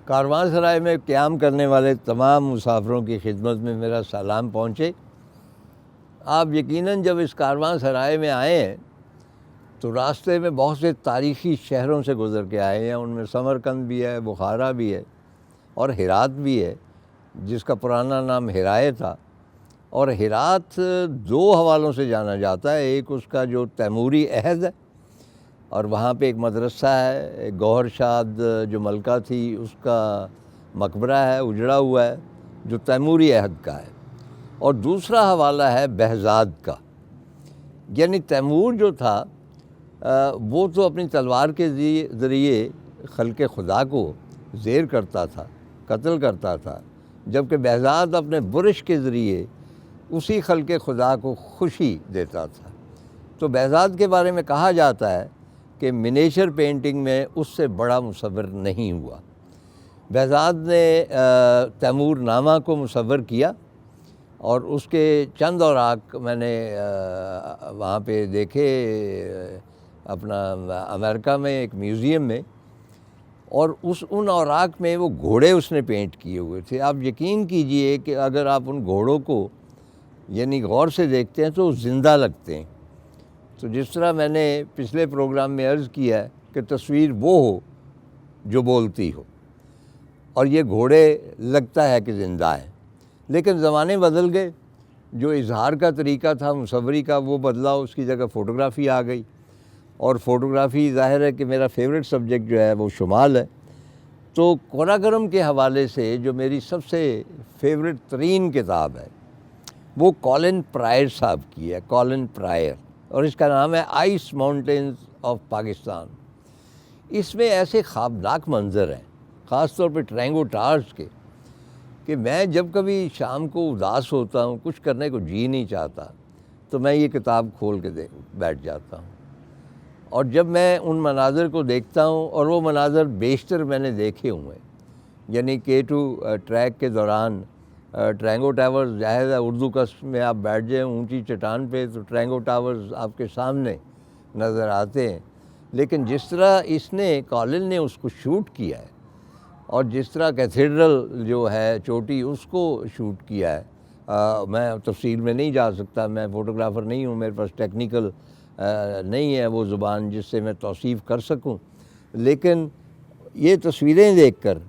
कारवांसराय में क़याम करने वाले तमाम मुसाफिरों की खिदमत में मेरा सलाम पहुँचे। आप यकीनन जब इस कारवांसराय में आए हैं तो रास्ते में बहुत से तारीख़ी शहरों से गुज़र के आए हैं। उनमें समरकंद भी है, बुखारा भी है और हिरात भी है, जिसका पुराना नाम हिराए था। और हिरात दो हवालों से जाना जाता है। एक उसका जो तैमूरी अहद है और वहाँ पे एक मदरसा है, एक गौहर शाद जो मलका थी उसका मकबरा है, उजड़ा हुआ है, जो तैमूरी अहद का है। और दूसरा हवाला है बहज़ाद का। यानी तैमूर जो था वो तो अपनी तलवार के ज़रिए खल्क़े खुदा को ज़ेर करता था, कत्ल करता था, जबकि बहज़ाद अपने बुरश के ज़रिए उसी खल्क़े खुदा को खुशी देता था। तो बहज़ाद के बारे में कहा जाता है कि मिनिएचर पेंटिंग में उससे बड़ा मुसव्विर नहीं हुआ। बहज़ाद ने तैमूर नामा को मुसव्वर किया और उसके चंद औराक मैंने वहाँ पे देखे अपना अमेरिका में एक म्यूज़ियम में। और उन औराक में वो घोड़े उसने पेंट किए हुए थे। आप यकीन कीजिए कि अगर आप उन घोड़ों को यानी गौर से देखते हैं तो ज़िंदा लगते हैं। तो जिस तरह मैंने पिछले प्रोग्राम में अर्ज़ किया है कि तस्वीर वो हो जो बोलती हो, और ये घोड़े लगता है कि ज़िंदा है। लेकिन ज़माने बदल गए, जो इज़हार का तरीका था मुसव्वरी का वो बदला, उसकी जगह फ़ोटोग्राफ़ी आ गई। और फ़ोटोग्राफ़ी ज़ाहिर है कि मेरा फेवरेट सब्जेक्ट जो है वो शुमाल है। तो काराकोरम के हवाले से जो मेरी सबसे फेवरेट तरीन किताब है वो कॉलिन प्रायर साहब की है, कॉलिन प्रायर, और इसका नाम है आइस माउंटेन्स ऑफ पाकिस्तान। इसमें ऐसे ख़्वाबनाक मंज़र हैं, ख़ास तौर पे ट्रैंगो टावर्स के, कि मैं जब कभी शाम को उदास होता हूँ, कुछ करने को जी नहीं चाहता, तो मैं ये किताब खोल के बैठ जाता हूँ। और जब मैं उन मनाज़र को देखता हूँ, और वो मनाज़र बेशतर मैंने देखे हुए हैं, यानी K2 ट्रैक के दौरान ट्रैंगो टावर्स, ज़ाहिर है उर्दू कस्म में आप बैठ जाएँ ऊंची चट्टान पे तो ट्रैंगो टावर्स आपके सामने नज़र आते हैं। लेकिन जिस तरह इसने कॉलिन ने उसको शूट किया है और जिस तरह कैथेड्रल जो है चोटी उसको शूट किया है, मैं तफसील में नहीं जा सकता, मैं फ़ोटोग्राफ़र नहीं हूँ, मेरे पास टेक्निकल नहीं है वो ज़ुबान जिससे मैं तौसीफ़ कर सकूं। लेकिन ये तस्वीरें देखकर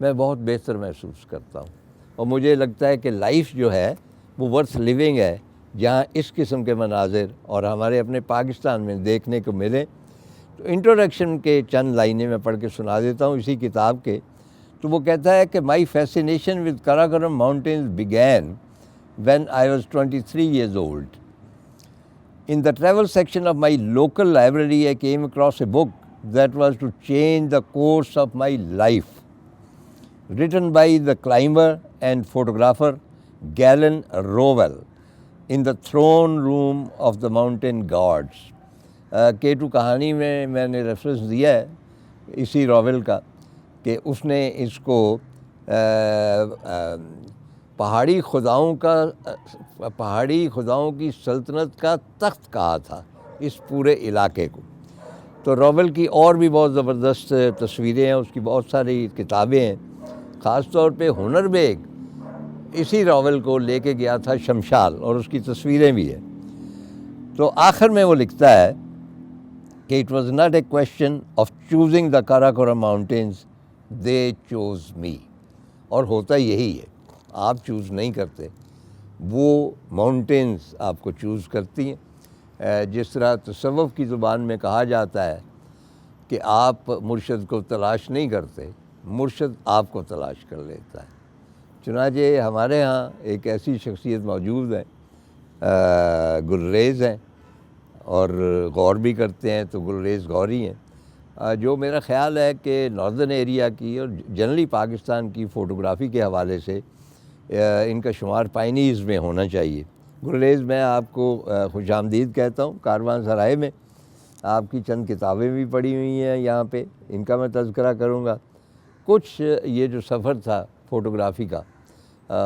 मैं बहुत बेहतर महसूस करता हूँ और मुझे लगता है कि लाइफ जो है वो वर्थ लिविंग है, जहाँ इस किस्म के मनाज़िर और हमारे अपने पाकिस्तान में देखने को मिले। तो इंट्रोडक्शन के चंद लाइनें मैं पढ़ के सुना देता हूँ इसी किताब के। तो वो कहता है कि my fascination with Karakoram mountains began when I was 23 years old. In the travel section of my local library, I came across a book that was to change the course of my life, written by the climber and photographer Galen Rowell in the throne room of the mountain gods. K2 कहानी में मैंने reference दिया है इसी रॉवेल का कि उसने इसको पहाड़ी खुदाओं की सल्तनत का तख्त कहा था इस पूरे इलाके को। तो रॉवेल की और भी बहुत ज़बरदस्त तस्वीरें हैं, उसकी बहुत सारी किताबें हैं। ख़ास तौर पे हुनर बेग इसी रॉवेल को लेके गया था शमशाल, और उसकी तस्वीरें भी हैं। तो आखिर में वो लिखता है कि it was not a question of choosing the Karakoram mountains, they chose me. और होता यही है, आप चूज़ नहीं करते, वो माउंटेन्स आपको चूज़ करती हैं। जिस तरह तसव्वुफ़ की ज़ुबान में कहा जाता है कि आप मुर्शद को तलाश नहीं करते, मुर्शद आपको तलाश कर लेता है। चुनांचे हमारे यहाँ एक ऐसी शख्सियत मौजूद है, गुलरेज़ हैं और गौर भी करते हैं, तो गुलरेज़ गौरी हैं, जो मेरा ख़्याल है कि नॉर्दर्न एरिया की और जनरली पाकिस्तान की फ़ोटोग्राफ़ी के हवाले से इनका शुमार पायनीज़ में होना चाहिए। गुलरेज़, मैं आपको खुशामदीद कहता हूँ कारवांसराय में। आपकी चंद किताबें भी पढ़ी हुई हैं यहाँ पे, इनका मैं तज़किरा करूँगा। कुछ ये जो सफ़र था फ़ोटोग्राफ़ी का,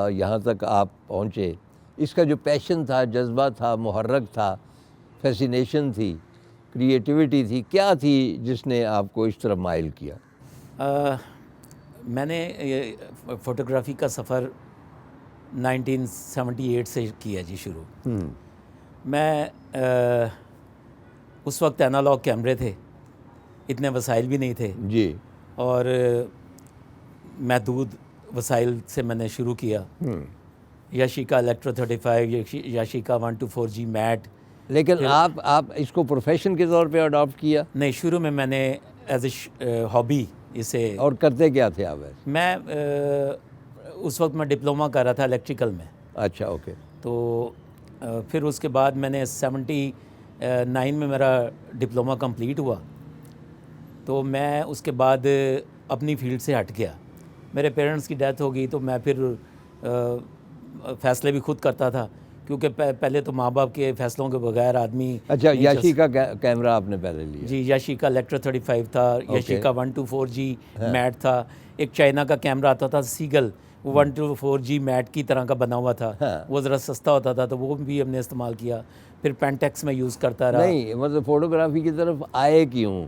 यहाँ तक आप पहुँचे, इसका जो पैशन था, जज्बा था, मुहर्रक था, फैसिनेशन थी, क्रिएटिविटी थी, क्या थी जिसने आपको इस तरफ माइल किया? मैंने ये फ़ोटोग्राफ़ी का सफ़र 1978 से किया जी शुरू। मैं उस वक्त एनालॉग कैमरे थे, इतने वसाइल भी नहीं थे जी। और महदूद वसाइल से मैंने शुरू किया। Yashica Electro 35, Yashica 124G Mat. लेकिन आप इसको प्रोफेशन के तौर पे अडॉप्ट किया? नहीं, शुरू में मैंने एज ए हॉबी इसे। और करते क्या थे आप वैसे? मैं उस वक्त मैं डिप्लोमा कर रहा था इलेक्ट्रिकल में। अच्छा, ओके। तो फिर उसके बाद मैंने 79 में मेरा डिप्लोमा कंप्लीट हुआ। तो मैं उसके बाद अपनी फील्ड से हट गया। मेरे पेरेंट्स की डेथ हो गई तो मैं फिर फ़ैसले भी खुद करता था, क्योंकि पहले तो माँ बाप के फ़ैसलों के बगैर आदमी। अच्छा, याशिका कैमरा आपने पहले लिया? जी, याशिका इलेक्ट्रो 35 था, याशिका 124G मैट था। एक चाइना का कैमरा आता था सीगल, वो 124G मैट की तरह का बना हुआ था। वो ज़रा सस्ता होता था तो वो भी हमने इस्तेमाल किया। फिर पेंटेक्स में यूज़ करता रहा। नहीं, मतलब फ़ोटोग्राफी की तरफ आए क्यों?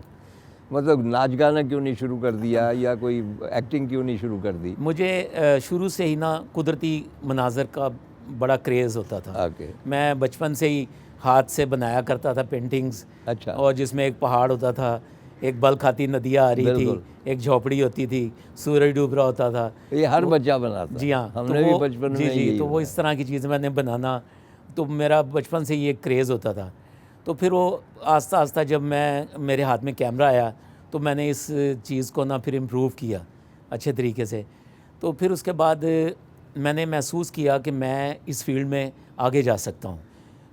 मतलब नाच गाना क्यों नहीं शुरू कर दिया, या कोई एक्टिंग क्यों नहीं शुरू कर दी? मुझे शुरू से ही ना कुदरती मनाजर का बड़ा क्रेज़ होता था। मैं बचपन से ही हाथ से बनाया करता था पेंटिंग्स। अच्छा। और जिसमें एक पहाड़ होता था, एक बल खाती नदियाँ आ रही थी, एक झोपड़ी होती थी, सूरज डूब रहा होता था। ये हर बच्चा बनाता। जी हाँ, हमने भी बचपन में जी, तो वो इस तरह की चीज़ें मैंने बनाना, तो मेरा बचपन से ये क्रेज़ होता था। तो फिर वो आस्ता आस्ता जब मेरे हाथ में कैमरा आया तो मैंने इस चीज़ को ना फिर इम्प्रूव किया अच्छे तरीके से। तो फिर उसके बाद मैंने महसूस किया कि मैं इस फील्ड में आगे जा सकता हूँ,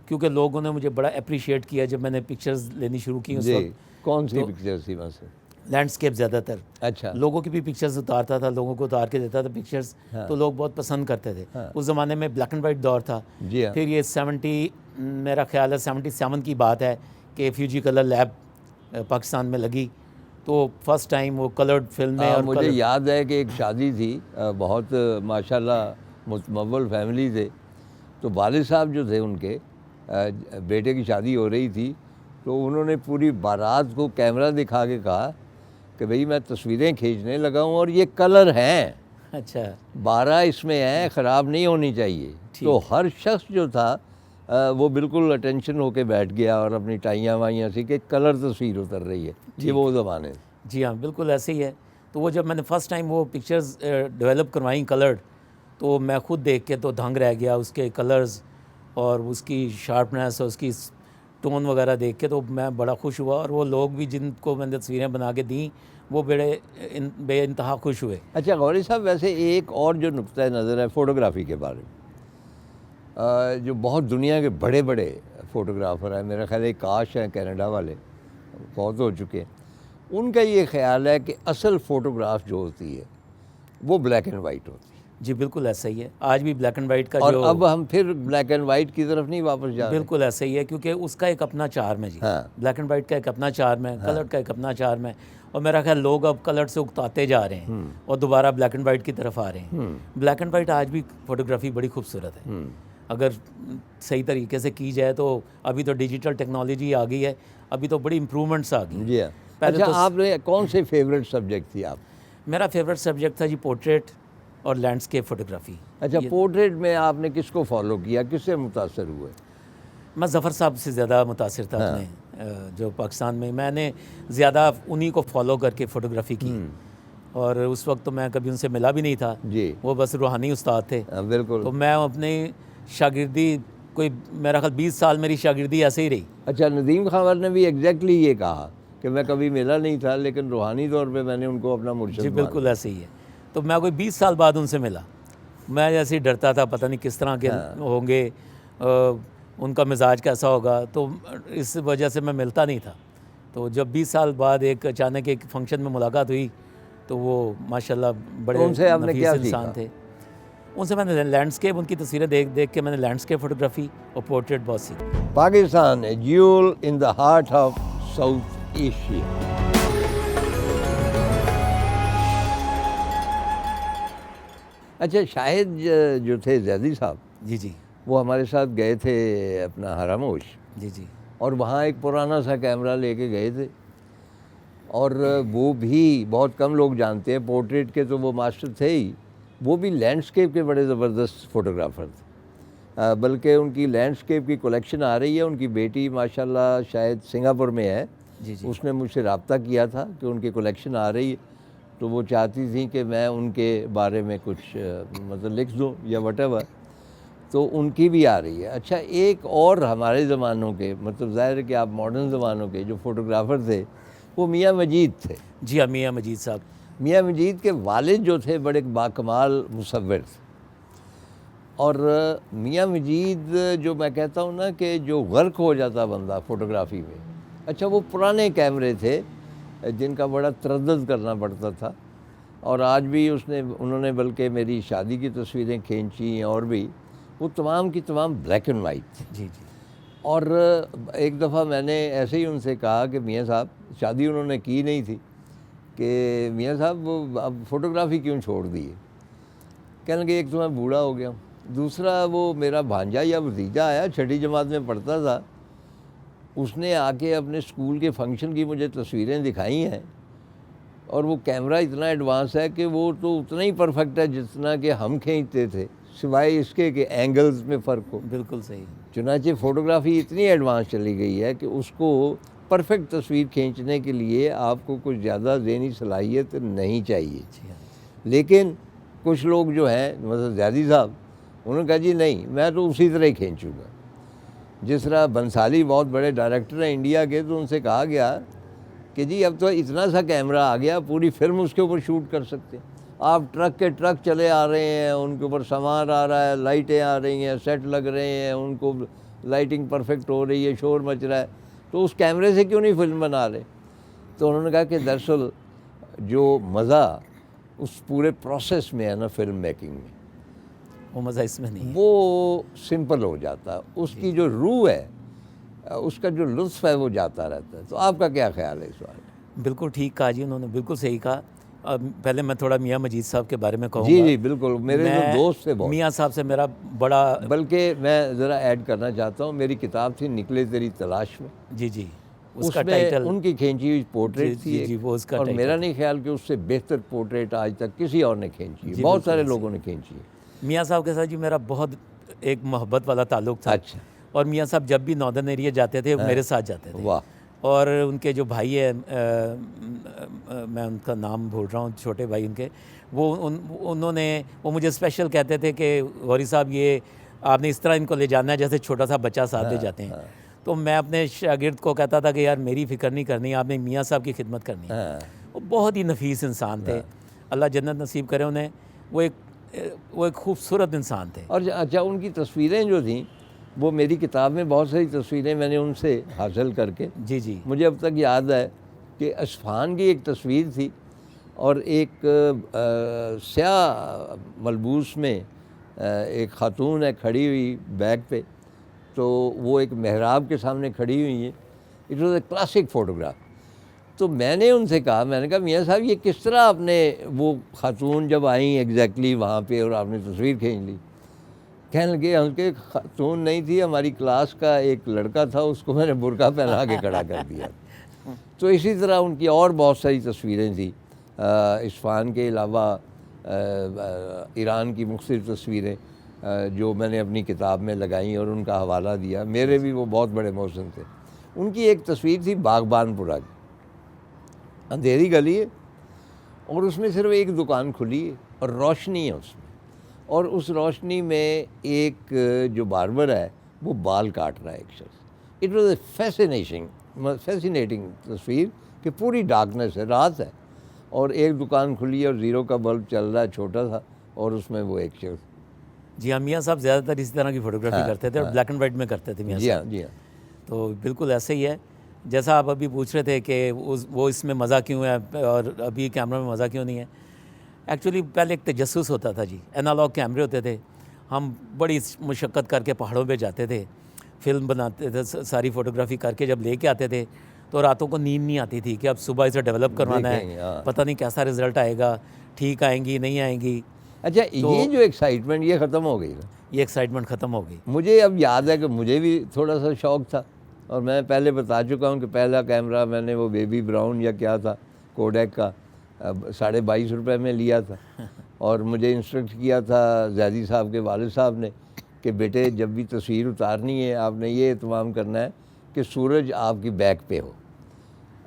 क्योंकि लोगों ने मुझे बड़ा अप्रिशिएट किया जब मैंने पिक्चर्स लेनी शुरू की उस वक्त। कौन सी पिक्चर्स थी वहाँ से? लैंडस्केप ज़्यादातर। अच्छा। लोगों की भी पिक्चर्स उतारता था, लोगों को उतार के देता था पिक्चर्स। तो लोग बहुत पसंद करते थे। उस ज़माने में ब्लैक एंड वाइट दौर था। जी हाँ। फिर ये 70, मेरा ख्याल है 77 की बात है कि फ्यूजी कलर लैब पाकिस्तान में लगी, तो फर्स्ट टाइम वो कलर्ड फिल्में। और मुझे याद है कि एक शादी थी, बहुत माशाल्लाह मुतमव्वल फैमिली थे। तो वालिद साहब जो थे उनके बेटे की शादी हो रही थी, तो उन्होंने पूरी बारात को कैमरा दिखा के कहा कि भाई मैं तस्वीरें खींचने लगा हूँ और ये कलर हैं। अच्छा। 12 इसमें हैं, ख़राब नहीं होनी चाहिए। तो हर शख्स जो था वो बिल्कुल अटेंशन होके बैठ गया और अपनी टाइयाँ वाइयाँ सी कि कलर तस्वीर उतर रही है। ये वो ज़माने। जी हाँ, बिल्कुल ऐसे ही है। तो वो जब मैंने फ़र्स्ट टाइम वो पिक्चर्स डेवलप करवाई कलर्ड, तो मैं खुद देख के तो दंग रह गया। उसके कलर्स और उसकी शार्पनेस और उसकी टोन वगैरह देख के तो मैं बड़ा खुश हुआ। और वो लोग भी जिनको मैंने तस्वीरें बना के दी, वो बेइंतहा खुश हुए। अच्छा गौरी साहब, वैसे एक और जो नुक्ता नज़र है फ़ोटोग्राफ़ी के बारे में, जो बहुत दुनिया के बड़े बड़े फ़ोटोग्राफ़र हैं, मेरा ख्याल है काश हैं कनाडा वाले, बहुत हो चुके हैं, उनका ये ख्याल है कि असल फ़ोटोग्राफ जो होती है वो ब्लैक एंड वाइट होती है। जी बिल्कुल ऐसा ही है। आज भी ब्लैक एंड वाइट का और जो, अब हम फिर ब्लैक एंड वाइट की तरफ नहीं वापस जा रहे। बिल्कुल ऐसा ही है, क्योंकि उसका एक अपना चार्म है जी। ब्लैक एंड वाइट का एक अपना चार्म है, कलर्ड का एक अपना चार्म है। और मेरा ख्याल लोग अब कलर्ड से उकताते जा रहे हैं और दोबारा ब्लैक एंड वाइट की तरफ आ रहे हैं। ब्लैक एंड वाइट आज भी फ़ोटोग्राफ़ी बड़ी खूबसूरत है, अगर सही तरीके से की जाए तो। अभी तो डिजिटल टेक्नोलॉजी आ गई है, अभी तो बड़ी इम्प्रूवमेंट्स आ गई। जी हाँ। अच्छा, तो आपने कौन से फेवरेट सब्जेक्ट थी आप? मेरा फेवरेट सब्जेक्ट था जी पोर्ट्रेट और लैंडस्केप फ़ोटोग्राफ़ी। अच्छा, पोर्ट्रेट में आपने किसको फॉलो किया, किससे मुतासर हुए? मैं ज़फ़र साहब से ज़्यादा मुतासिर था। अपने जो पाकिस्तान में, मैंने ज़्यादा उन्हीं को फॉलो करके फ़ोटोग्राफ़ी की। और उस वक्त तो मैं कभी उनसे मिला भी नहीं था जी। वो बस रूहानी उस्ताद थे। बिल्कुल। तो मैं अपनी शागिर्दी, कोई मेरा ख्याल 20 साल मेरी शागिर्दी ऐसे ही रही। अच्छा, नदीम खावर ने भी एग्जैक्टली ये कहा कि मैं कभी मिला नहीं था, लेकिन रूहानी तौर पे मैंने उनको अपना मुर्शिद। जी बिल्कुल ऐसे ही है। तो मैं कोई 20 साल बाद उनसे मिला। मैं जैसे ही डरता था, पता नहीं किस तरह के होंगे, उनका मिजाज कैसा होगा, तो इस वजह से मैं मिलता नहीं था। तो जब 20 साल बाद एक अचानक एक फंक्शन में मुलाकात हुई, तो वो माशाल्लाह बड़े नफीस इंसान थे। उनसे मैंने लैंडस्केप, उनकी तस्वीरें देख देख के मैंने लैंडस्केप फ़ोटोग्राफ़ी और पोर्ट्रेट बहुत सीखी। Pakistan a jewel in the heart of South Asia. अच्छा, शाहिद जो थे जैदी साहब, जी जी, वो हमारे साथ गए थे अपना हरामोश। जी जी। और वहाँ एक पुराना सा कैमरा लेके गए थे। और वो भी बहुत कम लोग जानते हैं, पोर्ट्रेट के तो वो मास्टर थे ही, वो भी लैंडस्केप के बड़े ज़बरदस्त फ़ोटोग्राफ़र थे। बल्कि उनकी लैंडस्केप की कलेक्शन आ रही है, उनकी बेटी माशाल्लाह शायद सिंगापुर में है, जी जी उसने मुझसे रब्ता किया था कि उनकी कलेक्शन आ रही है, तो वो चाहती थी कि मैं उनके बारे में कुछ मतलब लिख दूँ या वटेवर, तो उनकी भी आ रही है। अच्छा, एक और हमारे ज़मानों के, मतलब ज़ाहिर है कि आप मॉडर्न ज़मानों के जो फ़ोटोग्राफ़र थे वो मियाँ मजीद थे। जी हाँ, मियाँ मजीद साहब। मियाँ मजीद के वालिद जो थे बड़े बाकमाल मुसव्विर थे, और मियाँ मजीद जो मैं कहता हूँ ना कि जो गर्क हो जाता बंदा फ़ोटोग्राफ़ी में, अच्छा वो पुराने कैमरे थे जिनका बड़ा तरद्दुद करना पड़ता था, और आज भी उन्होंने बल्कि मेरी शादी की तस्वीरें खींची और भी, वो तमाम की तमाम ब्लैक एंड वाइट थी। जी जी और एक दफ़ा मैंने ऐसे ही उनसे कहा कि मियाँ साहब, शादी उन्होंने की नहीं थी, कि मियाँ साहब वो अब फ़ोटोग्राफ़ी क्यों छोड़ दी है? कहने लगे एक तो मैं बूढ़ा हो गया हूँ, दूसरा वो मेरा भांजा या भतीजा आया, छठी जमात में पढ़ता था, उसने आके अपने स्कूल के फंक्शन की मुझे तस्वीरें दिखाई हैं, और वो कैमरा इतना एडवांस है कि वो तो उतना ही परफेक्ट है जितना कि हम खींचते थे, सिवाय इसके कि एंगल्स में फ़र्क हो। बिल्कुल सही। चुनांचे फ़ोटोग्राफ़ी इतनी एडवांस चली गई है कि उसको परफेक्ट तस्वीर खींचने के लिए आपको कुछ ज़्यादा ज़हनी सलाहियत नहीं चाहिए। जी हाँ। लेकिन कुछ लोग जो हैं, मतलब ज़्यादी साहब, उन्होंने कहा जी नहीं, मैं तो उसी तरह ही खींचूँगा। जिस तरह बंसाली बहुत बड़े डायरेक्टर हैं इंडिया के, तो उनसे कहा गया कि जी अब तो इतना सा कैमरा आ गया, पूरी फिल्म उसके ऊपर शूट कर सकते हैं। आप ट्रक के ट्रक चले आ रहे हैं, उनके ऊपर सामान आ रहा है, लाइटें आ रही हैं, सेट लग रहे हैं, उनको लाइटिंग परफेक्ट हो रही है, शोर मच रहा है, तो उस कैमरे से क्यों नहीं फिल्म बना रहे? तो उन्होंने कहा कि दरअसल जो मज़ा उस पूरे प्रोसेस में है ना, फिल्म मेकिंग में, वो मज़ा इसमें नहीं है। वो सिंपल हो जाता है, उसकी जो रूह है, उसका जो लुत्फ़ है वो जाता रहता है। तो आपका क्या ख्याल है इस बारे में? बिल्कुल ठीक कहा जी उन्होंने, बिल्कुल सही कहा। पहले मैं थोड़ा मियाँ मजीद साहब के बारे में कहूँगा। जी जी बिल्कुल, मेरे तो मैं दोस्त थे बहुत। मियाँ साहब से मेरा बड़ा, बल्कि मैं ज़रा ऐड करना चाहता हूँ, मेरी किताब थी निकले तेरी तलाश में, जी जी उसका उसमें टाइटल, उनकी खींची हुई पोर्ट्रेट जी थी जी एक, जी वो उसका और टाइटल मेरा था। नहीं ख्याल कि उससे बेहतर पोर्ट्रेट आज तक किसी और ने खींची है, जी, बहुत बिल्कुल सारे ऐसे लोगों ने खींची है। मियाँ साहब के साथ जी मेरा बहुत एक मोहब्बत वाला ताल्लुक़ था। अच्छा, और मियाँ साहब जब भी नॉर्दर्न एरिया जाते थे, मेरे साथ जाते थे। वाह, और उनके जो भाई है, मैं उनका नाम भूल रहा हूँ, छोटे भाई उनके, उन्होंने वो मुझे स्पेशल कहते थे कि गौरी साहब ये आपने इस तरह इनको ले जाना है जैसे छोटा सा बच्चा साथ ले जाते हैं। तो मैं अपने शागिर्द को कहता था कि यार मेरी फ़िक्र नहीं करनी, आपने मियाँ साहब की खिदमत करनी है। हाँ, वो बहुत ही नफीस इंसान थे, अल्लाह जन्नत नसीब करे उन्हें। वो एक खूबसूरत इंसान थे। और अच्छा, उनकी तस्वीरें जो थीं, वो मेरी किताब में बहुत सारी तस्वीरें मैंने उनसे हासिल करके, जी जी मुझे अब तक याद है कि असफ़ान की एक तस्वीर थी, और एक स्याह मलबूस में एक ख़ातून है खड़ी हुई बैग पे, तो वो एक मेहराब के सामने खड़ी हुई है। It was a classic photograph. तो मैंने उनसे कहा, मैंने कहा मियाँ साहब ये किस तरह आपने, वो ख़ातून जब आई एग्जैक्टली वहाँ पे और आपने तस्वीर खींच ली? कहने लगे हल्के ख़ातून नहीं थी, हमारी क्लास का एक लड़का था, उसको मैंने बुर्का पहना के खड़ा कर दिया। तो इसी तरह उनकी और बहुत सारी तस्वीरें थी, इस्फ़ान के अलावा ईरान की मुख्तलिफ़ तस्वीरें जो मैंने अपनी किताब में लगाई और उनका हवाला दिया। मेरे भी वो बहुत बड़े मौसम थे। उनकी एक तस्वीर थी बागबानपुरा की, अंधेरी गली है और उसमें सिर्फ एक दुकान खुली है और रोशनी है उसमें, और उस रोशनी में एक जो बार्बर है वो बाल काट रहा है एक शख्स। इट वॉज ए फैसिनेटिंग तस्वीर कि पूरी डार्कनेस है, रात है, और एक दुकान खुली है और ज़ीरो का बल्ब चल रहा है छोटा सा, और उसमें वो एक शख्स। जी हाँ, मियाँ साहब ज़्यादातर इसी तरह की फ़ोटोग्राफी करते थे और ब्लैक एंड वाइट में करते थे मियाँ जी हाँ, साहब। जी हाँ, तो बिल्कुल ऐसे ही है जैसा आप अभी पूछ रहे थे कि वो इसमें मज़ा क्यों है और अभी कैमरा में मज़ा क्यों नहीं है। एक्चुअली पहले एक तजस्सुस होता था जी, एनालॉग कैमरे होते थे, हम बड़ी मुशक्क़त करके पहाड़ों पे जाते थे, फिल्म बनाते थे, सारी फ़ोटोग्राफी करके जब लेके आते थे तो रातों को नींद नहीं आती थी कि अब सुबह इसे डेवलप करवाना देखेंगे, है, हाँ। पता नहीं कैसा रिज़ल्ट आएगा, ठीक आएंगी नहीं आएंगी। अच्छा, तो ये जो एक्साइटमेंट ये ख़त्म हो गई ना। ये एक्साइटमेंट ख़त्म हो गई। मुझे अब याद है कि मुझे भी थोड़ा सा शौक़ था, और मैं पहले बता चुका हूँ कि पहला कैमरा मैंने वो बेबी ब्राउन या क्या था कोडेक का 22.5 रुपये में लिया था। और मुझे इंस्ट्रक्ट किया था ज़ैदी साहब के वालिद साहब ने कि बेटे जब भी तस्वीर उतारनी है आपने ये एहतमाम करना है कि सूरज आपकी बैक पे हो।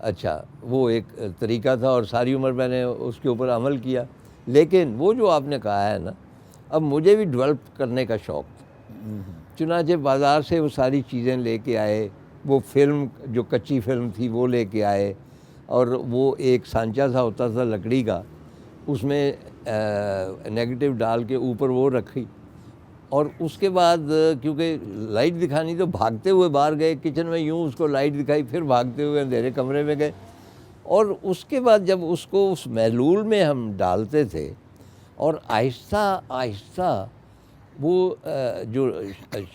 अच्छा, वो एक तरीका था और सारी उम्र मैंने उसके ऊपर अमल किया। लेकिन वो जो आपने कहा है ना, अब मुझे भी डेवलप करने का शौक़ था। चुनांचे बाज़ार से वो सारी चीज़ें लेके आए, वो फिल्म जो कच्ची फिल्म थी वो लेके आए, और वो एक सांचा सा होता था लकड़ी का, उसमें नेगेटिव डाल के ऊपर वो रखी, और उसके बाद क्योंकि लाइट दिखानी तो भागते हुए बाहर गए किचन में, यूँ उसको लाइट दिखाई, फिर भागते हुए अंधेरे कमरे में गए, और उसके बाद जब उसको उस महलूल में हम डालते थे और आहिस्ता आहिस्ता वो जो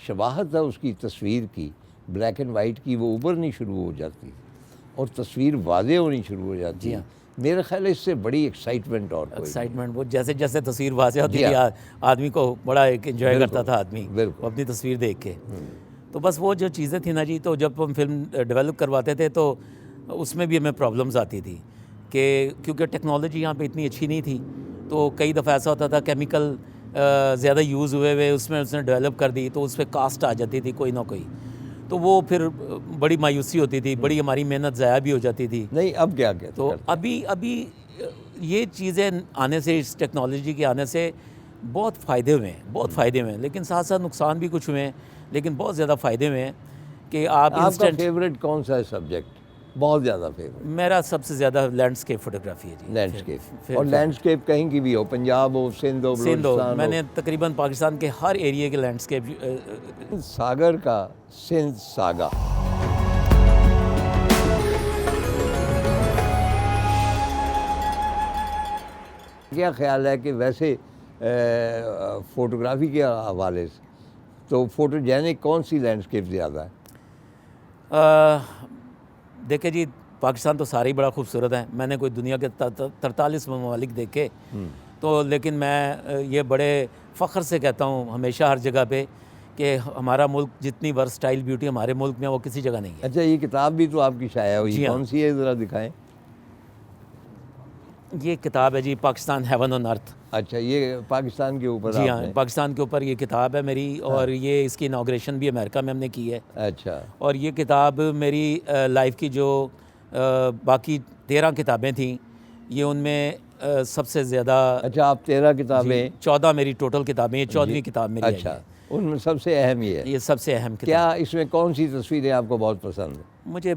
शबाहत है उसकी तस्वीर की, ब्लैक एंड वाइट की, वो उभरनी शुरू हो जाती और तस्वीर वाज़ेह होनी शुरू हो जाती है। मेरा ख्याल है इससे बड़ी एक्साइटमेंट और एक्साइटमेंट वो जैसे जैसे तस्वीर वाज़ेह होती थी आदमी को बड़ा एक एंजॉय करता था आदमी अपनी तस्वीर देख के। तो बस वो जो चीज़ें थी ना जी, तो जब हम फिल्म डेवलप करवाते थे तो उसमें भी हमें प्रॉब्लम्स आती थी कि क्योंकि टेक्नोलॉजी यहाँ पे इतनी अच्छी नहीं थी, तो कई दफ़ा ऐसा होता था केमिकल ज़्यादा यूज़ हुए उसमें उसने डेवलप कर दी तो उस पर कास्ट आ जाती थी कोई ना कोई, तो वो फिर बड़ी मायूसी होती थी, बड़ी हमारी मेहनत ज़ाया भी हो जाती थी। नहीं अब क्या कहते तो अभी ये चीज़ें आने से, इस टेक्नोलॉजी के आने से बहुत फ़ायदे हुए हैं, बहुत फ़ायदे हुए हैं, लेकिन साथ साथ नुकसान भी कुछ हुए हैं, लेकिन बहुत ज़्यादा फ़ायदे हुए हैं कि आपका फेवरेट कौन सा है सब्जेक्ट? बहुत ज़्यादा फेवरेट मेरा सबसे ज़्यादा लैंडस्केप फोटोग्राफी है जी। लैंडस्केप, और लैंडस्केप कहीं की भी हो, पंजाब हो, सिंध हो, मैंने तकरीबन पाकिस्तान के हर एरिया के लैंडस्केप। सागर का सिंध सागा, क्या ख्याल है कि वैसे फ़ोटोग्राफ़ी के हवाले से तो फ़ोटोजेनिक कौन सी लैंडस्केप ज़्यादा है? देखिए जी, पाकिस्तान तो सारे ही बड़ा खूबसूरत है। मैंने कोई दुनिया के 43 ममालिक देखे, तो लेकिन मैं ये बड़े फ़ख्र से कहता हूँ हमेशा हर जगह पे कि हमारा मुल्क जितनी वर्सटाइल ब्यूटी हमारे मुल्क में वो किसी जगह नहीं है। अच्छा, ये किताब भी तो आपकी शाया हुई, कौन सी है ज़रा दिखाएं। ये किताब है जी पाकिस्तान हेवन ऑन अर्थ। अच्छा, ये पाकिस्तान के ऊपर? जी हाँ, पाकिस्तान के ऊपर ये किताब है मेरी, और ये इसकी इनाग्रेशन भी अमेरिका में हमने की है। अच्छा, और ये किताब मेरी लाइफ की जो बाकी 13 किताबें थी, ये उनमें सबसे ज़्यादा। अच्छा, आप 13 किताबें? 14 मेरी टोटल किताबें, ये 14वीं किताब मेरी। अच्छा, उनमें सबसे अहम ये सबसे अहम किताब। क्या इसमें कौन सी तस्वीरें आपको बहुत पसंद है? मुझे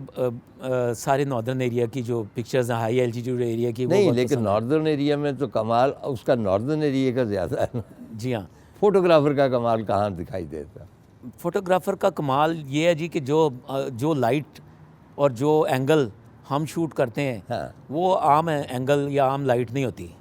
सारे नॉर्दर्न एरिया की जो पिक्चर्स हैं, हाई एल्टीट्यूड एरिया की, नहीं, लेकिन नॉर्दर्न एरिया में तो कमाल उसका नॉर्दर्न एरिया का ज़्यादा है ना। जी हाँ, फोटोग्राफर का कमाल कहाँ दिखाई देता? फोटोग्राफर का कमाल ये है जी कि जो लाइट और जो एंगल हम शूट करते हैं, हाँ, वो आम एंगल या आम लाइट नहीं होती।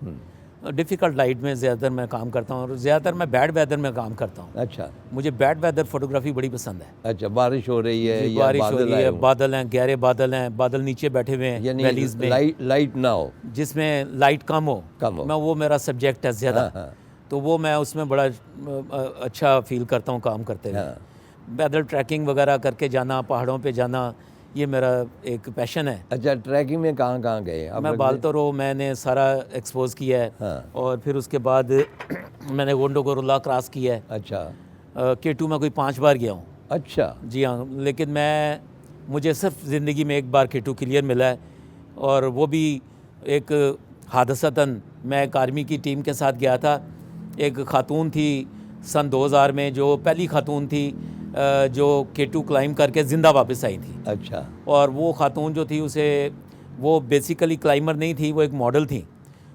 डिफ़िकल्ट लाइट में ज़्यादातर मैं काम करता हूँ, और ज़्यादातर मैं बैड वेदर में काम करता हूँ। अच्छा, मुझे बैड वेदर फोटोग्राफी बड़ी पसंद है। अच्छा, बारिश हो रही है या बारिश हो रही है, बादल हैं, गहरे बादल हैं, बादल नीचे बैठे हुए हैं वैलीज में, लाइट ना हो, जिसमें लाइट कम हो, मैं वो मेरा सब्जेक्ट है ज़्यादा। हाँ, तो वो मैं उसमें बड़ा अच्छा फील करता हूँ काम करते हुए। पैदल ट्रैकिंग वगैरह करके जाना, पहाड़ों पे जाना, ये मेरा एक पैशन है। अच्छा, ट्रैकिंग में कहाँ कहाँ गए? मैं बाल्तोरो मैंने सारा एक्सपोज किया है। हाँ। और फिर उसके बाद मैंने गोंडोगोरुला क्रॉस किया है। अच्छा, K2 में कोई 5 बार गया हूँ। अच्छा, जी हाँ, लेकिन मुझे सिर्फ ज़िंदगी में एक बार K2 क्लियर मिला है, और वो भी एक हादसतन मैं एक आर्मी की टीम के साथ गया था। एक खातून थी सन 2000 में, जो पहली खातून थी जो K2 क्लाइम करके ज़िंदा वापस आई थी। अच्छा, और वो खातून जो थी वो बेसिकली क्लाइमर नहीं थी, वो एक मॉडल थी।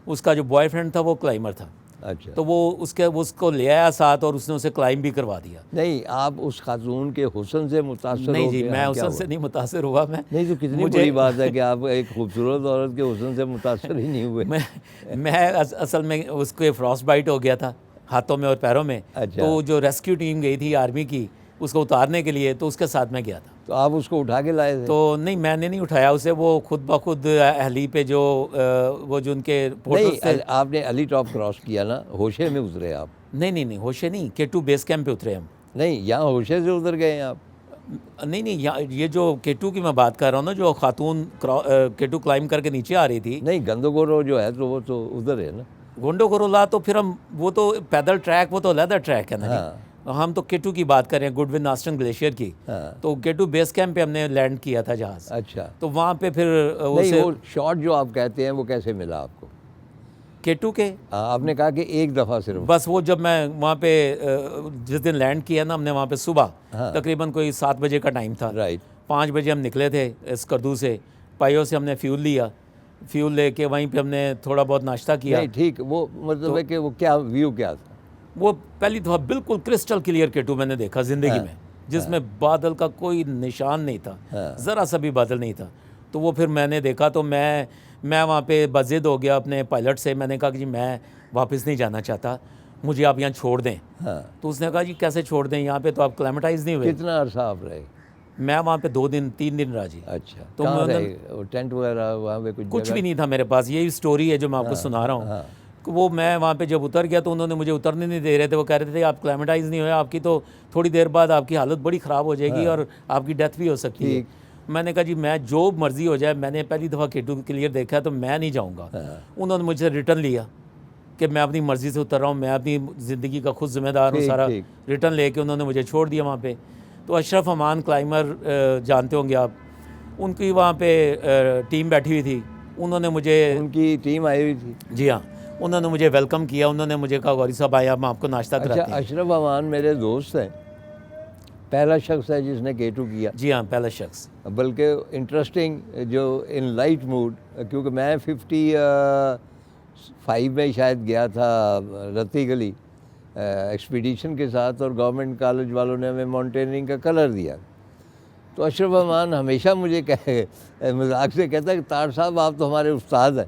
उसका जो बॉयफ्रेंड था वो क्लाइमर था। अच्छा, तो वो उसको ले आया साथ, और उसने उसे क्लाइम भी करवा दिया। नहीं, आप उस खातून के हुस्न से मुतासर? नहीं जी, मैं हुस्न से नहीं मुतासर हुआ। नहीं, तो कितनी बड़ी बात है कि आप एक खूबसूरत औरत के हुस्न से मुतासर ही नहीं हुए। मैं असल में उसको फ्रॉस्ट बाइट हो गया था हाथों में और पैरों में। अच्छा। तो जो रेस्क्यू टीम गई थी आर्मी की उसको उतारने के लिए, तो उसके साथ मैं गया था। तो आप उसको उठा के लाए थे? तो नहीं, मैंने नहीं उठाया उसे, वो खुद ब खुद अहली पे जो उनके नहीं, आपने अली टॉप क्रॉस किया ना, होशे में उतरे आप? नहीं, होशे नहीं, K2 बेस कैंप पे उतरे हम। नहीं, यहाँ होशे से उतर गए आप? नहीं नहीं, ये जो K2 की मैं बात कर रहा हूँ ना, जो खातून K2 क्लाइंब करके नीचे आ रही थी, नहीं, गंदोगोरो जो है तो वो तो उधर है ना। गोंडोगोरोला, तो फिर हम वो तो पैदल ट्रैक, वो तो अलग ट्रैक है ना जी। हाँ। हम तो K2 की बात कर रहे हैं, गुडविन आस्टन ग्लेशियर की। हाँ। तो K2 बेस कैंप पे हमने लैंड किया था जहाज़। अच्छा, तो वहाँ पे फिर नहीं उसे वो शॉट जो आप कहते हैं वो कैसे मिला आपको? K2 के हाँ, आपने कहा कि एक दफ़ा सिर्फ। बस वो जब मैं वहाँ पे जिस दिन लैंड किया ना हमने वहाँ पे सुबह, हाँ। तकरीबन कोई 7 बजे का टाइम था। राइट। 5 बजे हम निकले थे स्कर्दू से। पायो से हमने फ्यूल लिया, फ्यूल लेके वहीं पे हमने थोड़ा बहुत नाश्ता किया। नहीं ठीक, वो मतलब है कि वो क्या व्यू क्या था? वो पहली दफ़ा बिल्कुल क्रिस्टल क्लियर K2 मैंने देखा ज़िंदगी में, जिसमें बादल का कोई निशान नहीं था, ज़रा सा भी बादल नहीं था। तो वो फिर मैंने देखा तो मैं वहाँ पे बज़िद हो गया अपने पायलट से। मैंने कहा कि जी मैं वापस नहीं जाना चाहता, मुझे आप यहाँ छोड़ दें। हाँ। तो उसने कहा जी कैसे छोड़ दें, यहाँ पे तो आप क्लाइमेटाइज नहीं हुए। कितना अरसा आप रहे? मैं वहाँ पे 2 दिन 3 दिन रहा जी। अच्छा, तो कहाँ मैं रहे? वो टेंट वगैरह वहाँ पे कुछ जगह? भी नहीं था मेरे पास, यही स्टोरी है जो मैं आपको सुना रहा हूँ। हाँ। वो मैं वहाँ पे जब उतर गया तो उन्होंने मुझे उतरने नहीं दे रहे थे। वो कह रहे थे आप क्लाइमेटाइज नहीं हुए, आपकी तो थोड़ी देर बाद आपकी हालत बड़ी ख़राब हो जाएगी और आपकी डेथ भी हो सकती है। मैंने कहा जी मैं जो मर्ज़ी हो जाए, मैंने पहली दफ़ा K2 क्लियर देखा है तो मैं नहीं जाऊँगा। उन्होंने मुझसे रिटर्न लिया कि मैं अपनी मर्ज़ी से उतर रहा हूँ, मैं अपनी ज़िंदगी का खुद जिम्मेदार हूँ सारा। रिटर्न लेके उन्होंने मुझे छोड़ दिया वहाँ पे। तो अशरफ अमान क्लाइमर जानते होंगे आप, उनकी वहाँ पे टीम बैठी हुई थी। उन्होंने मुझे, उनकी टीम आई हुई थी? जी हाँ, उन्होंने मुझे वेलकम किया। उन्होंने मुझे कहा गौरी साहब आए, हम आपको नाश्ता अच्छा, कराते हैं। अशरफ अमान मेरे दोस्त हैं, पहला शख्स है जिसने K2 किया। जी हाँ, पहला शख्स। बल्कि इंटरेस्टिंग जो इन लाइट मूड, क्योंकि मैं 55 में शायद गया था रत्ती गली एक्सपीडिशन के साथ, और गवर्नमेंट कॉलेज वालों ने हमें माउंटेनियरिंग का कलर दिया। तो अशरफ अमान हमेशा मुझे मजाक से कहता है कि तार साहब आप तो हमारे उस्ताद हैं।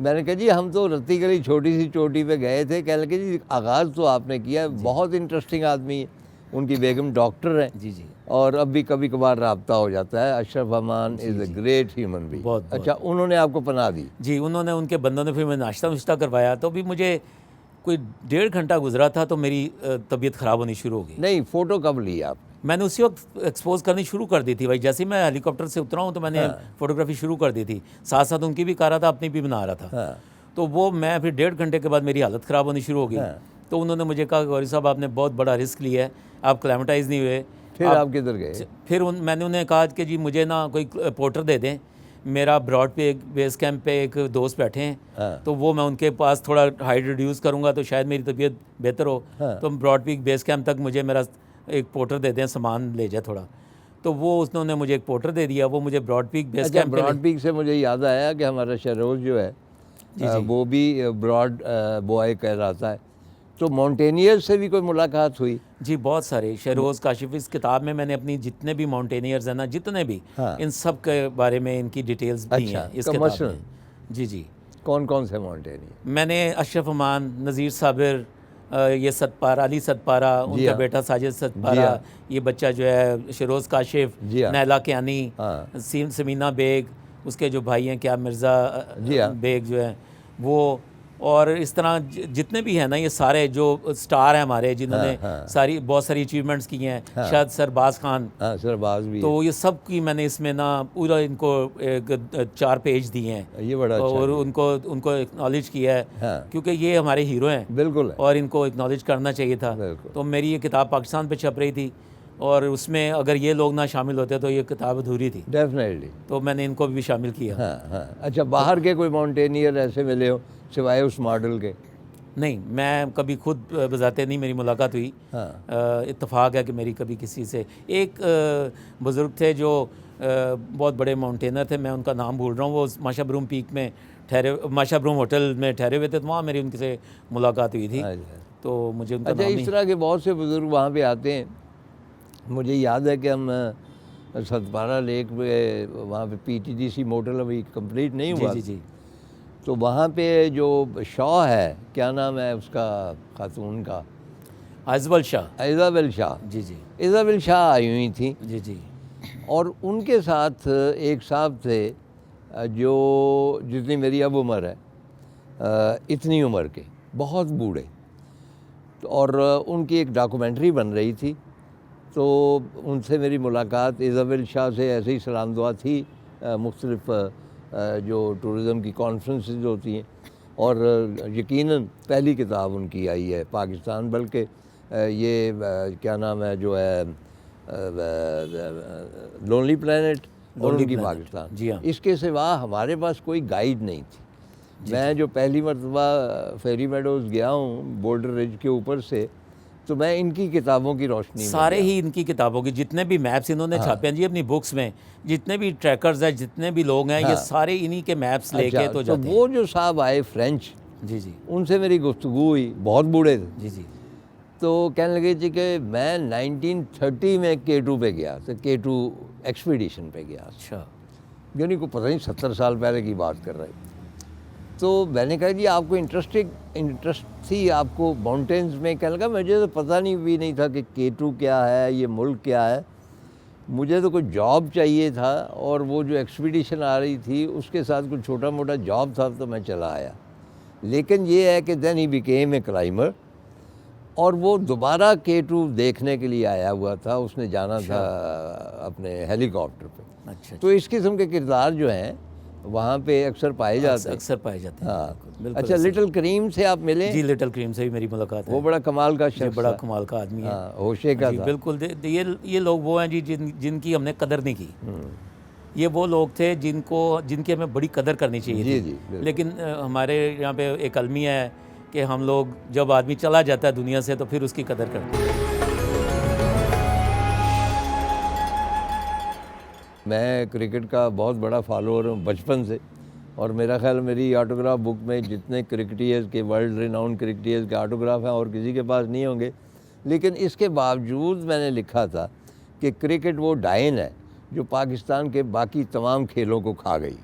मैंने कहा जी हम तो रत्ती गली छोटी सी चोटी पे गए थे। कहने लगे जी आगाज़ तो आपने किया, बहुत इंटरेस्टिंग आदमी है। उनकी बेगम डॉक्टर हैं जी जी, और अब भी कभी कभार रब्ता हो जाता है। Ashraf Aman is a great human being. बहुत। अच्छा, उन्होंने आपको पनाह दी? जी, उन्होंने, उनके बंदों ने फिर मैं नाश्ता नुश्ता करवाया। तो भी मुझे कोई 1.5 घंटा गुजरा था तो मेरी तबीयत ख़राब होनी शुरू हो गई। नहीं, फ़ोटो कब ली आप? मैंने उसी वक्त एक्सपोज करनी शुरू कर दी थी भाई। जैसे ही मैं हेलीकॉप्टर से उतरा हूँ तो मैंने फ़ोटोग्राफी शुरू कर दी थी, साथ साथ उनकी भी कर रहा था, अपनी भी बना रहा था। तो वो मैं फिर 1.5 घंटे के बाद मेरी हालत ख़राब होनी शुरू हो गई। तो उन्होंने मुझे कहा गौरी साहब आपने बहुत बड़ा रिस्क लिया है, आप क्लाइमेटाइज नहीं हुए। फिर आप किधर गए? फिर मैंने उन्हें कहा कि जी मुझे ना कोई पोर्टर दे दें। मेरा ब्रॉड पे एक बेस कैंप पे एक दोस्त बैठे हैं, तो वो मैं उनके पास थोड़ा हाइट रिड्यूस करूँगा तो शायद मेरी तबीयत बेहतर हो। तो ब्रॉड पीक बेस कैंप तक मुझे मेरा एक पोर्टर दे दें, सामान ले जाए थोड़ा। तो वो उन्होंने मुझे एक पोर्टर दे दिया, वो मुझे ब्रॉड पीक बेस अच्छा, कैंप ब्रॉड पीक से मुझे याद आया कि हमारा शहरोज जो है वो भी ब्रॉड बॉय कहलाता है। तो माउंटेनियर्स से भी कोई मुलाकात हुई? जी, बहुत सारे। शहरोज़ काशिफ, इस किताब में मैंने अपनी जितने भी माउंटेनियर्स हैं ना, जितने भी, इन सब के बारे में इनकी डिटेल्स दी हैं इस किताब में। जी जी। कौन कौन से माउंटेनियर? मैंने अशरफ अमान, नज़ीर साबिर, ये सतपारा, अली सतपारा, उनका बेटा साजिद सतपारा, ये बच्चा जो है शहरोज़ काशिफ, नैला कियानी, समीना बेग, उसके जो भाई हैं क्या मिर्ज़ा बेग जो है वो, और इस तरह जितने भी हैं ना, ये सारे जो स्टार हैं हमारे, जिन्होंने बहुत सारी अचीवमेंट्स की हैं। शायद सरबाज खान, सरबाज भी, तो ये सब की मैंने इसमें ना पूरा इनको 4 पेज दिए हैं। ये बड़ा अच्छा, और उनको एक्नॉलेज किया है, क्योंकि ये हमारे हीरो हैं। बिल्कुल, और इनको एक्नॉलेज करना चाहिए था। तो मेरी ये किताब पाकिस्तान पे छप रही थी, और उसमें अगर ये लोग ना शामिल होते तो ये किताब अधूरी थी। डेफिनेटली। तो मैंने इनको भी शामिल किया। अच्छा, बाहर के कोई माउंटेनियर ऐसे मिले हो सिवाय उस मॉडल के? नहीं, मैं कभी खुद बजाते नहीं मेरी मुलाकात हुई। इत्तेफाक है कि मेरी कभी किसी से, एक बुज़ुर्ग थे जो बहुत बड़े माउंटेनर थे, मैं उनका नाम भूल रहा हूँ, वो माशाब्रूम पीक में ठहरे, माशाब्रूम होटल में ठहरे हुए थे, तो वहाँ मेरी उनसे मुलाकात हुई थी। तो मुझे उनका अच्छा, इस तरह के बहुत से बुज़ुर्ग वहाँ पे आते हैं। मुझे याद है कि हम सतपारा लेक पे, वहाँ पे PTDC मॉडल अभी कंप्लीट नहीं हुआ। जी जी। तो वहाँ पे जो शाह है, क्या नाम है उसका, खातून का? इज़ाबेल शाह। इज़ाबेल शाह। जी जी। इज़ाबेल शाह आई हुई थी। जी जी। और उनके साथ एक साहब थे जो जितनी मेरी अब उम्र है, इतनी उम्र के, बहुत बूढ़े। और उनकी एक डॉक्यूमेंट्री बन रही थी, तो उनसे मेरी मुलाकात इज़ाबेल शाह से ऐसे ही सलाम दुआ थी मुख्तलिफ जो टूरिज़म की कॉन्फ्रेंसेस होती हैं, और यकीनन पहली किताब उनकी आई है पाकिस्तान, बल्कि ये क्या नाम है जो है लोनली प्लैनेट और उनकी पाकिस्तान। जी हाँ। इसके सिवा हमारे पास कोई गाइड नहीं थी। मैं जो पहली मरतबा फेरी मेडोज़ गया हूँ बोल्डर रिज के ऊपर से, तो मैं इनकी किताबों की रोशनी में सारे गया। ही इनकी किताबों की जितने भी मैप्स इन्होंने छापे हैं जी अपनी बुक्स में, जितने भी ट्रैकर्स हैं, जितने भी लोग हैं, ये सारे इन्हीं के मैप्स लेके अच्छा, तो जाते वो जो साहब आए फ्रेंच, हैं। जी जी उनसे मेरी गुफ्तगू हुई, बहुत बूढ़े थे, जी जी। तो कहने लगे जी कि मैं 1930 में K2 पे गया, तो K2 एक्सपीडिशन पे गया, अच्छा। यानी को पता नहीं 70 साल पहले की बात कर रहे हैं। तो मैंने कहा जी आपको इंटरेस्ट थी आपको माउंटेन्स में? कहने लगा मुझे तो पता नहीं भी नहीं था कि K2 क्या है, ये मुल्क क्या है, मुझे तो कोई जॉब चाहिए था, और वो जो एक्सपीडिशन आ रही थी उसके साथ कुछ छोटा मोटा जॉब था, तो मैं चला आया। लेकिन ये है कि then he became a climber, और वो दोबारा K2 देखने के लिए आया हुआ था, उसने जाना था अपने हेलीकॉप्टर पे। अच्छा। तो इस किस्म के किरदार जो हैं वहाँ पे अक्सर पाए जाते हैं। अक्सर पाए जाते हैं। हाँ। बिल्कुल अच्छा, ऐसे। लिटिल करीम से आप मिले? जी, लिटिल क्रीम से भी मेरी मुलाकात है। वो बड़ा कमाल का जी, शख्स बड़ा था। कमाल का आदमी है। हाँ, होशे का जी, था। बिल्कुल। ये लोग वो हैं जी जिनकी हमने कदर नहीं की। ये वो लोग थे जिनकी हमें बड़ी कदर करनी चाहिए जी, थी। जी, बिल्कुल। लेकिन हमारे यहाँ पे एक अलमी है कि हम लोग जब आदमी चला जाता है दुनिया से तो फिर उसकी कदर करते हैं। मैं क्रिकेट का बहुत बड़ा फॉलोअर हूँ बचपन से, और मेरा ख्याल मेरी ऑटोग्राफ बुक में जितने क्रिकेटियर्स के, वर्ल्ड रिनाउंड क्रिकेटियर्स के ऑटोग्राफ हैं और किसी के पास नहीं होंगे। लेकिन इसके बावजूद मैंने लिखा था कि क्रिकेट वो डायन है जो पाकिस्तान के बाकी तमाम खेलों को खा गई।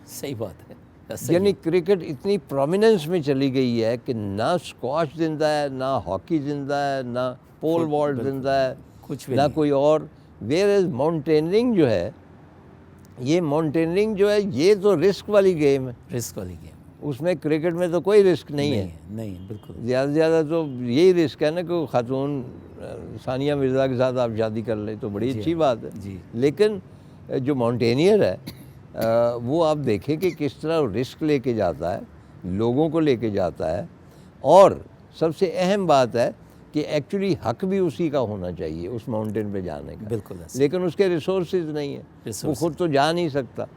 सही बात है। सही यानी क्रिकेट इतनी प्रोमिनेंस में चली गई है कि ना स्क्वाश जिंदा है, ना हॉकी जिंदा है, ना पोल वॉल्ट जिंदा है, कुछ भी ना नहीं। कोई और। वेयर इज माउंटेनियरिंग जो है, ये माउंटेनियरिंग जो है ये तो रिस्क वाली गेम है, रिस्क वाली गेम उसमें क्रिकेट में तो कोई रिस्क नहीं है। नहीं, बिल्कुल। ज़्यादा से ज़्यादा तो यही रिस्क है ना कि खातून सानिया मिर्ज़ा के साथ आप शादी कर ले तो बड़ी अच्छी बात है। जी। लेकिन जो माउंटेनियर है वो आप देखें कि किस तरह रिस्क लेके जाता है, लोगों को लेके जाता है, और सबसे अहम बात है कि एक्चुअली हक भी उसी का होना चाहिए उस माउंटेन पे जाने का। बिल्कुल ऐसे। लेकिन उसके रिसोर्सेज नहीं है, वो Resources। खुद तो जा नहीं सकता।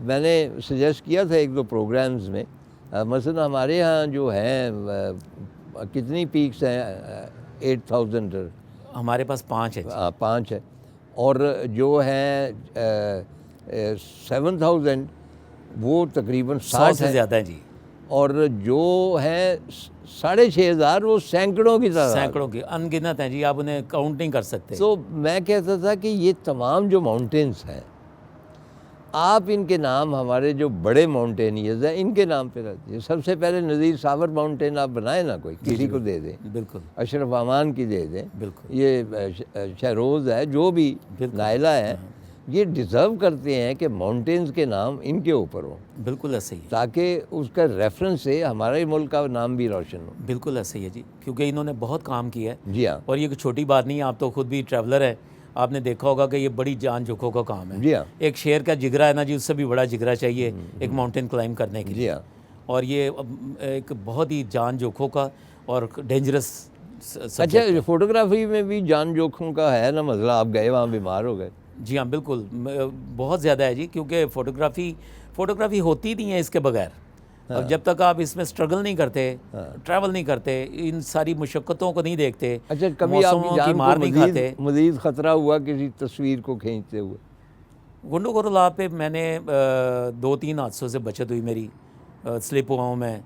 मैंने सजेस्ट किया था एक दो प्रोग्राम्स में, मसलन हमारे यहाँ जो हैं कितनी पीक्स हैं, 8000 हमारे पास 5 है जी। 5 है, और जो है 7000 वो तकरीबन 100 60 से है, ज़्यादा है जी। और जो है 6500 वो सैकड़ों की तादाद। सैकड़ों की अनगिनत हैं जी, आप उन्हें काउंट नहीं कर सकते। तो मैं कहता था कि ये तमाम जो माउंटेन्स हैं, आप इनके नाम हमारे जो बड़े माउंटेनियर्स हैं इनके नाम पे रखते हैं। सबसे पहले नज़ीर सावर माउंटेन आप बनाए ना, कोई किसी को दे दें, बिल्कुल अशरफ अमान की दे दें, बिल्कुल। ये शहरोज़ है, जो भी बिल्कुल। नायला है, ये डिज़र्व करते हैं कि माउंटेन्स के नाम इनके ऊपर हों, बिल्कुल ऐसे ही है। ताकि उसका रेफरेंस से हमारे ही मुल्क का नाम भी रोशन हो। बिल्कुल ऐसे ही है जी, क्योंकि इन्होंने बहुत काम किया है। जी हाँ, और ये कोई छोटी बात नहीं है, आप तो खुद भी ट्रैवलर है, आपने देखा होगा कि ये बड़ी जान जोखों का काम है। जी हाँ, एक शेर का जिगरा है ना जी, उससे भी बड़ा जिगरा चाहिए एक माउंटेन क्लाइंब करने के जी लिए। हाँ। और ये एक बहुत ही जान जोखों का और डेंजरस अच्छा, फोटोग्राफी में भी जान जोखिम का है ना मसला? आप गए वहाँ बीमार हो गए? जी हाँ, बिल्कुल। बहुत ज़्यादा है जी, क्योंकि फ़ोटोग्राफी होती नहीं है इसके बगैर। अब जब तक आप इसमें स्ट्रगल नहीं करते, ट्रैवल नहीं करते, इन सारी मुशक्क़तों को नहीं देखते, अच्छा, कभी मौसमों आपकी की जान मार को नहीं खाते। मज़ीद ख़तरा हुआ किसी तस्वीर को खींचते हुए? गुंडोगोरला पे मैंने 2-3 हादसों से बचत हुई मेरी, स्लिप हुआ हूँ मैं,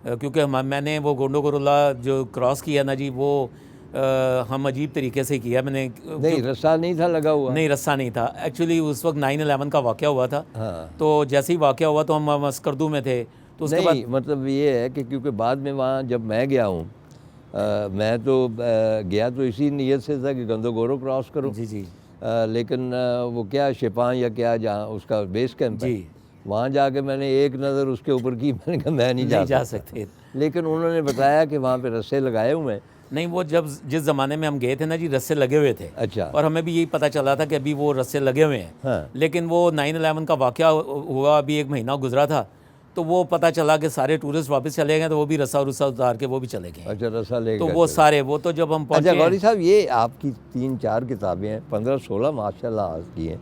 क्योंकि मैंने वो गोंडोगोरला जो क्रॉस किया ना जी, वो हम अजीब तरीके से किया मैंने। नहीं, रस्सा नहीं था लगा हुआ? नहीं, रस्सा नहीं था। एक्चुअली उस वक्त 9/11 का वाक़या हुआ था। हाँ। तो जैसे ही वाक़या हुआ तो हम मस्करदू में थे, तो उसके बाद नहीं, मतलब ये है कि क्योंकि बाद में वहाँ जब मैं गया हूँ, मैं तो गया तो इसी नीयत से था कि गंदोगोरो क्रॉस करूँ। जी जी लेकिन वो क्या शिपां या क्या जहाँ उसका बेस कैंप है, जी, वहाँ जाके मैंने एक नज़र उसके ऊपर की, मैंने कहा मैं नहीं नहीं जा जा सकते। लेकिन उन्होंने बताया कि वहाँ पे रस्से लगाए हुए हैं, नहीं, वो जब जिस ज़माने में हम गए थे ना जी, रस्से लगे हुए थे। अच्छा। और हमें भी यही पता चला था कि अभी वो रस्से लगे हुए हैं। हाँ। लेकिन वो 9/11 का वाक़या हुआ, अभी 1 महीना गुजरा था, तो वो पता चला कि सारे टूरिस्ट वापस चले गए, तो वो भी रस्सा उतार के वो भी चले गए। अच्छा, रसा लेके तो वो सारे, वो तो जब हम अच्छा पहुँचे गौरी साहब, ये आपकी 3-4 किताबें हैं, 15-16 माशाल्लाह आज की हैं,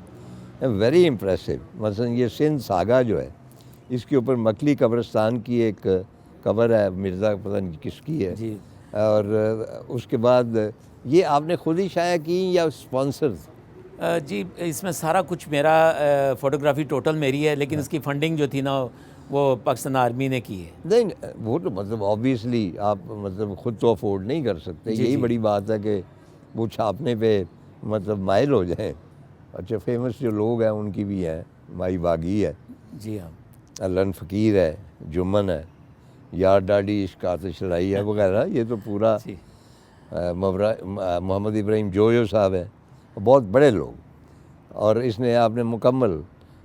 वेरी इम्प्रेसिव। मसलन ये सिंध सागा जो है, इसके ऊपर मकली कब्रिस्तान की एक कबर है, मिर्ज़ा पता नहीं किसकी है, जी। और उसके बाद ये आपने खुद ही शाया की या स्पॉन्सर? जी, इसमें सारा कुछ मेरा, फ़ोटोग्राफ़ी टोटल मेरी है, लेकिन इसकी फ़ंडिंग जो थी ना, वो पाकिस्तान आर्मी ने की है। नहीं, वो तो मतलब ऑब्वियसली आप मतलब खुद तो अफोर्ड नहीं कर सकते, जी, यही जी। बड़ी बात है कि वो छापने पे मतलब माइल हो जाए। अच्छा, फेमस जो लोग हैं उनकी भी है, माई बागी है, जी हाँ। अलन फ़कीर है, जुम्मन है, यार डाडी इश्क आतिशलाई है वगैरह, ये तो पूरा जी। मोहम्मद इब्राहिम जोयो साहब हैं, बहुत बड़े लोग। और इसने आपने मुकम्मल,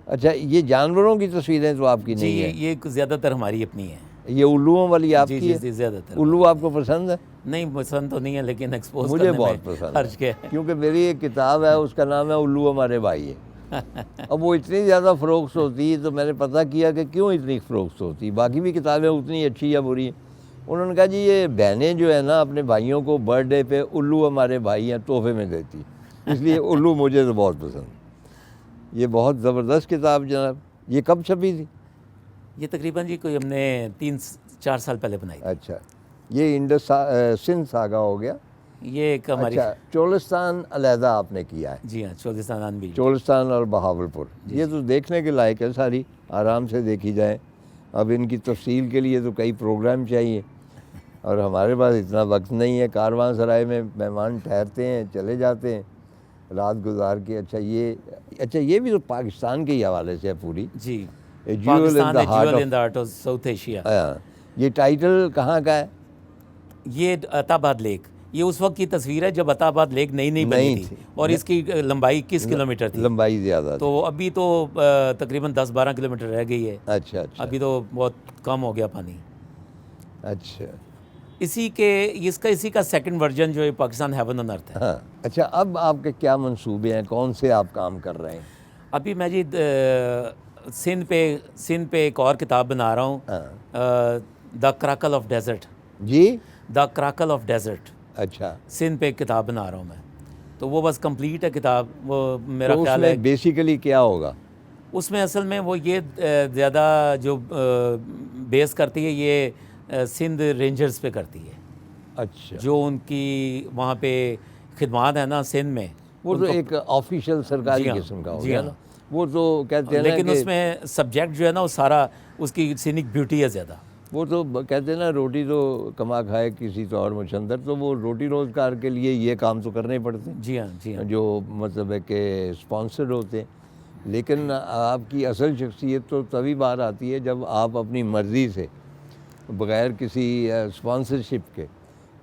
अच्छा ये जानवरों की तस्वीरें तो आपकी जी, नहीं है, ये ज़्यादातर हमारी अपनी है। ये उल्लुओं वाली जी, आपकी जी, है? जी, ज़्यादातर। उल्लू आपको पसंद है? नहीं, पसंद तो नहीं है, लेकिन एक्सपोज़ मुझे करने बहुत में पसंद हर्ज क्या है, है। क्योंकि मेरी एक किताब है, उसका नाम है उल्लू हमारे भाई है। अब वो इतनी ज़्यादा फ़रोख्त होती है, तो मैंने पता किया कि क्यों इतनी फ़रोख्त होती, बाकी भी किताबें उतनी अच्छी या बुरी हैं। उन्होंने कहा जी ये बहनें जो है ना अपने भाइयों को बर्थडे पे उल्लू हमारे भाई हैं तोहफे में देती, इसलिए उल्लू मुझे तो बहुत पसंद। ये बहुत ज़बरदस्त किताब जनाब, ये कब छपी थी? ये तकरीबन जी कोई हमने 3-4 साल पहले बनाई थी। अच्छा, ये सिंध सागा हो गया। ये एक हमारी। अच्छा, चोलिस्तान अलहदा आपने किया है? जी हाँ, चोलिस्तान अनबी। चोलिस्तान और बहावलपुर, ये तो देखने के लायक है, सारी आराम से देखी जाए। अब इनकी तफसील के लिए तो कई प्रोग्राम चाहिए, और हमारे पास इतना वक्त नहीं है। कारवांसराय में मेहमान ठहरते हैं, चले जाते हैं रात गुजार के। अच्छा ये भी तो पाकिस्तान के ही हवाले से है पूरी, जी, ए ज्यूल इन पाकिस्तान द है heart jewel in of. The heart of South Asia. ये टाइटल कहाँ का है? ये अताबाद लेक, ये उस वक्त की तस्वीर है जब अताबाद लेक नई नई बनी नहीं थी, थी। और इसकी लंबाई 21 किलोमीटर थी। लंबाई ज़्यादा तो अभी तो तकरीबन 10-12 किलोमीटर रह गई है। अच्छा अच्छा अभी तो बहुत कम हो गया पानी। अच्छा इसी का सेकंड वर्जन जो है पाकिस्तान हेवन ऑन अर्थ है। हाँ। अच्छा, अब आपके क्या मंसूबे हैं, कौन से आप काम कर रहे हैं? अभी मैं जी सिंध पे एक और किताब बना रहा हूँ, द क्रैकल ऑफ डेजर्ट। जी, द क्रैकल ऑफ डेजर्ट, अच्छा। सिंध पे एक किताब बना रहा हूँ मैं, तो वो बस कंप्लीट है किताब। वो मेरा तो ख्याल है उसमें बेसिकली क्या होगा? उसमें असल में वो ये ज़्यादा जो बेस करती है, ये सिंध रेंजर्स पे करती है। अच्छा, जो उनकी वहाँ पे खिदमात है ना सिंध में, वो तो एक ऑफिशियल सरकारी जी हाँ, किस्म का हो जी गया हाँ। ना। वो तो कहते हैं ना लेकिन कि उसमें सब्जेक्ट जो है ना वो सारा उसकी सीनिक ब्यूटी है ज़्यादा। वो तो कहते हैं ना, रोटी तो कमा खाए किसी तो और मुछंदर, तो वो रोटी रोज़गार के लिए ये काम तो करने ही पड़ते हैं, जी हाँ, जी हाँ। जो मतलब है कि स्पॉन्सर्ड होते हैं। लेकिन आपकी असल शख्सियत तो तभी बाहर आती है जब आप अपनी मर्ज़ी से, बग़ैर किसी स्पॉन्सरशिप के,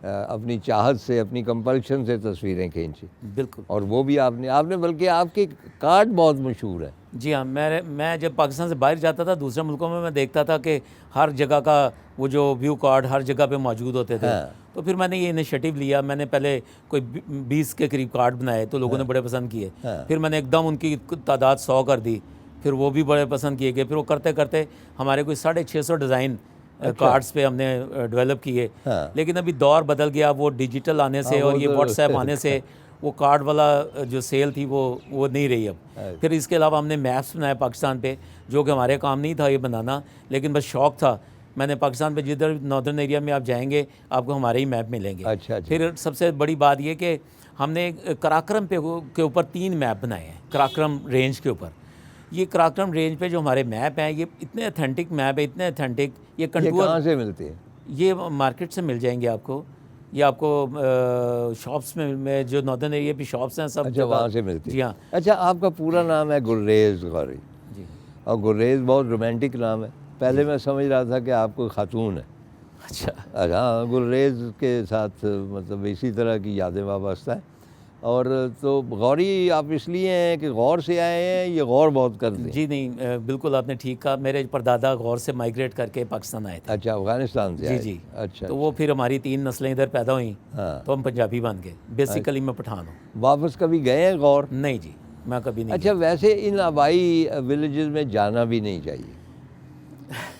अपनी चाहत से, अपनी कंपल्शन से तस्वीरें खींची। बिल्कुल। और वो भी आपने बल्कि आपके कार्ड बहुत मशहूर है। जी हाँ, मैं जब पाकिस्तान से बाहर जाता था दूसरे मुल्कों में, मैं देखता था कि हर जगह का वो जो व्यू कार्ड हर जगह पे मौजूद होते थे। हाँ। तो फिर मैंने ये इनिशिएटिव लिया, मैंने पहले कोई 20 के करीब कार्ड बनाए, तो लोगों ने बड़े पसंद किए। हाँ। फिर मैंने एकदम उनकी तादाद 100 कर दी, फिर वो भी बड़े पसंद किए गए। फिर वो करते करते हमारे कोई 650 डिज़ाइन कार्ड्स पे हमने डेवलप किए। हाँ। लेकिन अभी दौर बदल गया, वो डिजिटल आने से और वो ये तो व्हाट्सएप आने से वो कार्ड वाला जो सेल थी वो नहीं रही अब। फिर इसके अलावा हमने मैप्स बनाए पाकिस्तान पे, जो कि हमारे काम नहीं था ये बनाना, लेकिन बस शौक़ था। मैंने पाकिस्तान पे जिधर नॉर्दर्न एरिया में आप जाएंगे आपको हमारे ही मैप मिलेंगे। अच्छा। फिर सबसे बड़ी बात ये कि हमने कराक्रम के ऊपर 3 मैप बनाए हैं, कराक्रम रेंज के ऊपर। ये कराक्रम रेंज पे जो हमारे मैप हैं, ये इतने अथेंटिक मैप है, इतने अथेंटिक। ये कंटूर कहाँ से मिलते हैं? ये मार्केट से मिल जाएंगे आपको, ये आपको शॉप्स में जो नॉर्दर्न एरिया की शॉप्स हैं सब अच्छा, वहाँ से मिलती है। जी हाँ। अच्छा, आपका पूरा नाम है गुर्रेज़ गौरी, जी। और गुर्रेज़ बहुत रोमांटिक नाम है। पहले मैं समझ रहा था कि आपको खातून है। अच्छा। हाँ, गुर्रेज़ के साथ मतलब इसी तरह की यादें वाबस्ता है। और तो गौरी आप इसलिए हैं कि गौर से आए हैं, ये गौर बहुत करते हैं? जी नहीं, बिल्कुल आपने ठीक कहा। मेरे परदादा गौर से माइग्रेट करके पाकिस्तान आए थे। अच्छा, अफगानिस्तान से जी आए? जी। अच्छा। तो वो फिर हमारी 3 नस्लें इधर पैदा हुई, हाँ। तो हम पंजाबी बन गए। बेसिकली मैं पठान हूँ। वापस कभी गए हैं गौर? नहीं जी, मैं कभी नहीं अच्छा, वैसे इन आबाई विलेजेस में जाना भी नहीं चाहिए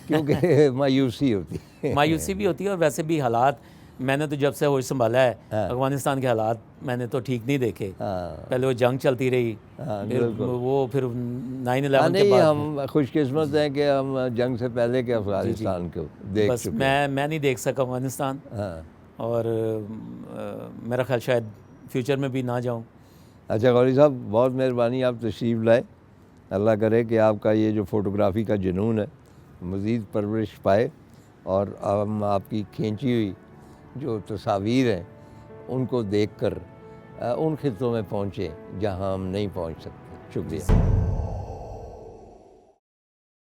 क्योंकि मायूसी होती है। गया। मायूसी भी होती है, और वैसे भी हालात, मैंने तो जब से होश संभाला है, हाँ। अफगानिस्तान के हालात मैंने तो ठीक नहीं देखे। हाँ पहले वो जंग चलती रही, हाँ, फिर बिल्कुल। वो फिर 9/11 हाँ, के नहीं, बाद हम खुशकिस्मत हैं कि हम जंग से पहले के अफगानिस्तान को देख बस चुके हैं। मैं नहीं देख सका अफगानिस्तान, हाँ। और मेरा ख्याल शायद फ्यूचर में भी ना जाऊं। अच्छा गौरी साहब, बहुत मेहरबानी, आप तशरीफ़ लाए। अल्लाह करे कि आपका ये जो फ़ोटोग्राफ़ी का जुनून है मज़ीद परवरिश पाए, और हम आपकी खींची हुई जो तस्वीर हैं उनको देखकर उन खित्तों में पहुँचें जहाँ हम नहीं पहुँच सकते। शुक्रिया।